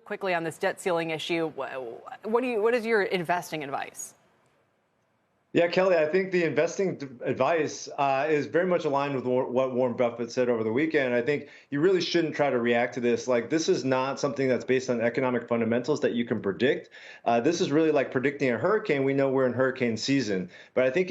quickly on this debt ceiling issue. What is your investing advice? Yeah, Kelly, I think the investing advice is very much aligned with what Warren Buffett said over the weekend. I think you really shouldn't try to react to this. Like, this is not something that's based on economic fundamentals that you can predict. This is really like predicting a hurricane. We know we're in hurricane season. But I think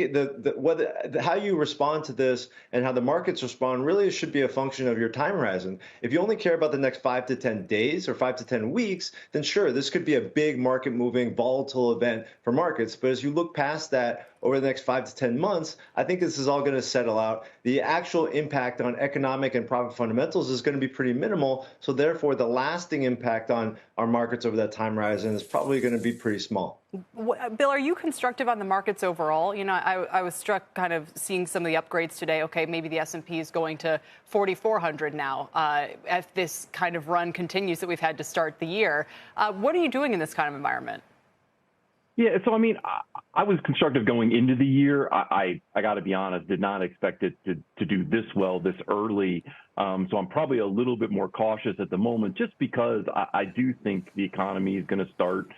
how you respond to this and how the markets respond really should be a function of your time horizon. If you only care about the next 5 to 10 days or 5 to 10 weeks, then sure, this could be a big market moving, volatile event for markets. But as you look past that, over the next 5 to 10 months, I think this is all going to settle out. The actual impact on economic and profit fundamentals is going to be pretty minimal. So therefore, the lasting impact on our markets over that time horizon is probably going to be pretty small. Bill, are you constructive on the markets overall? You know, I was struck kind of seeing some of the upgrades today. Okay, maybe the S&P is going to 4,400 now if this kind of run continues that we've had to start the year. What are you doing in this kind of environment? Yeah, so I mean, I was constructive going into the year. I got to be honest, did not expect it to do this well this early. So I'm probably a little bit more cautious at the moment, just because I do think the economy is going to start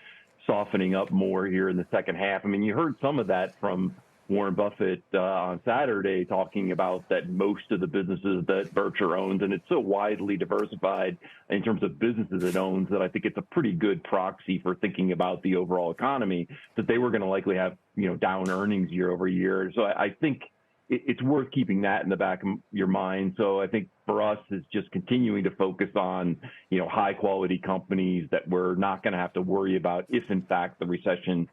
softening up more here in the second half. I mean, you heard some of that from Warren Buffett on Saturday, talking about that most of the businesses that Berkshire owns, and it's so widely diversified in terms of businesses it owns, that I think it's a pretty good proxy for thinking about the overall economy, that they were going to likely have, down earnings year over year. So I think it's worth keeping that in the back of your mind. So I think for us, it's just continuing to focus on, high quality companies that we're not going to have to worry about if, in fact, the recession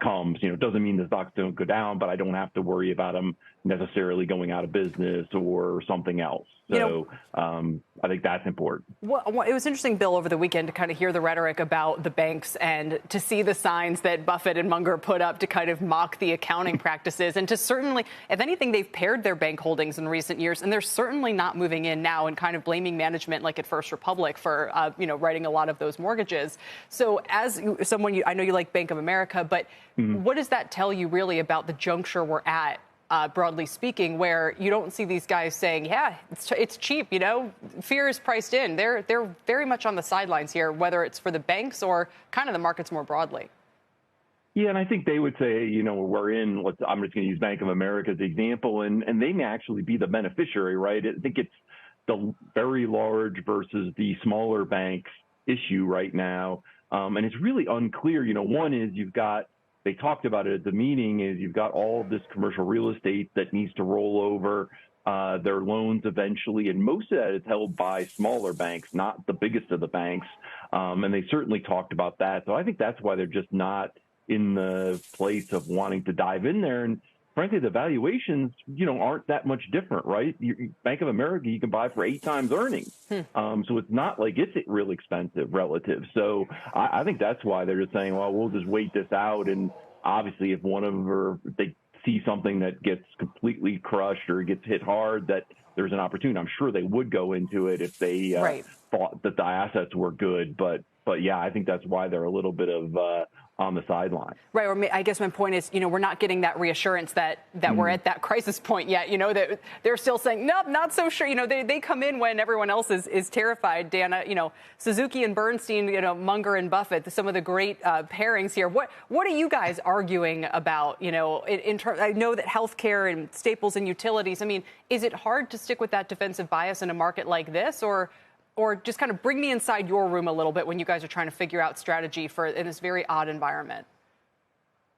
comes. It doesn't mean the stocks don't go down, but I don't have to worry about them necessarily going out of business or something else. So I think that's important. Well, it was interesting, Bill, over the weekend to kind of hear the rhetoric about the banks and to see the signs that Buffett and Munger put up to kind of mock the accounting practices, and to certainly, if anything, they've pared their bank holdings in recent years, and they're certainly not moving in now and kind of blaming management like at First Republic for, writing a lot of those mortgages. So as someone, I know you like Bank of America, but what does that tell you really about the juncture we're at? Broadly speaking, where you don't see these guys saying, yeah, it's cheap, fear is priced in. They're very much on the sidelines here, whether it's for the banks or kind of the markets more broadly. Yeah, and I think they would say, we're in, I'm just going to use Bank of America as the example, and they may actually be the beneficiary, right? I think it's the very large versus the smaller banks issue right now. And it's really unclear. One is they talked about it at the meeting, is you've got all of this commercial real estate that needs to roll over their loans eventually. And most of that is held by smaller banks, not the biggest of the banks. And they certainly talked about that. So I think that's why they're just not in the place of wanting to dive in there. And frankly, the valuations, aren't that much different, right? Bank of America, you can buy for 8 times earnings. So it's not like it's real expensive relative. So I think that's why they're just saying, well, we'll just wait this out. And obviously, if one of them, or they see something that gets completely crushed or gets hit hard, that there's an opportunity. I'm sure they would go into it if they thought that the assets were good. But yeah, I think that's why they're a little bit of on the sideline. Right. Or I guess my point is, we're not getting that reassurance that we're at that crisis point yet, that they're still saying, nope, not so sure. They come in when everyone else is terrified. Dan, Suzuki and Bernstein, Munger and Buffett, some of the great pairings here. What are you guys arguing about, in terms, I know that healthcare and staples and utilities, I mean, is it hard to stick with that defensive bias in a market like this, or just kind of bring me inside your room a little bit when you guys are trying to figure out strategy in this very odd environment?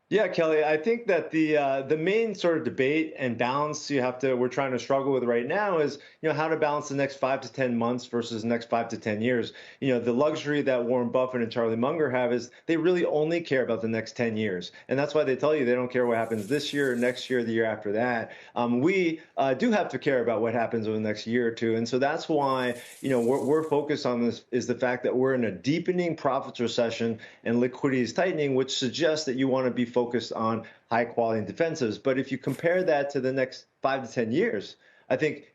Yeah, Kelly, I think that the main sort of debate and balance we're trying to struggle with right now is, how to balance the next 5 to 10 months versus the next 5 to 10 years. The luxury that Warren Buffett and Charlie Munger have is they really only care about the next 10 years. And that's why they tell you they don't care what happens this year, next year, the year after that. We do have to care about what happens over the next year or two. And so that's why, we're focused on this, is the fact that we're in a deepening profits recession and liquidity is tightening, which suggests that you want to be focused on high quality defensives. But if you compare that to the next 5 to 10 years, I think,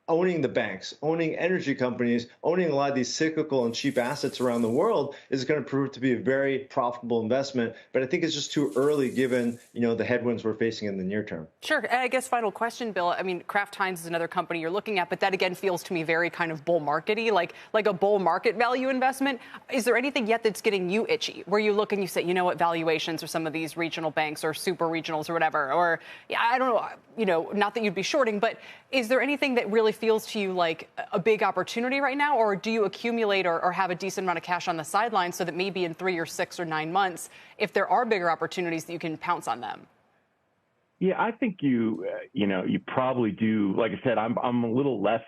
owning the banks, owning energy companies, owning a lot of these cyclical and cheap assets around the world is going to prove to be a very profitable investment. But I think it's just too early given, the headwinds we're facing in the near term. Sure. And I guess final question, Bill. I mean, Kraft Heinz is another company you're looking at, but that again feels to me very kind of bull markety, like a bull market value investment. Is there anything yet that's getting you itchy, where you look and you say, you know what, valuations or some of these regional banks or super regionals or whatever, or I don't know, not that you'd be shorting, but is there anything that really feels to you like a big opportunity right now, or do you accumulate or have a decent amount of cash on the sidelines so that maybe in 3 or 6 or 9 months, if there are bigger opportunities, that you can pounce on them? Yeah, I think you probably do. Like I said, I'm a little less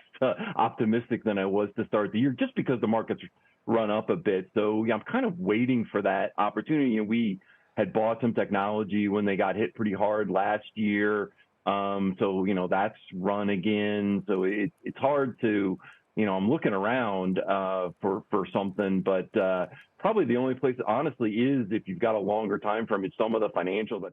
optimistic than I was to start the year, just because the market's run up a bit. So I'm kind of waiting for that opportunity. And we had bought some technology when they got hit pretty hard last year. So that's run again. So it's hard to, I'm looking around for something, but probably the only place, honestly, is if you've got a longer time frame. It's some of the financial that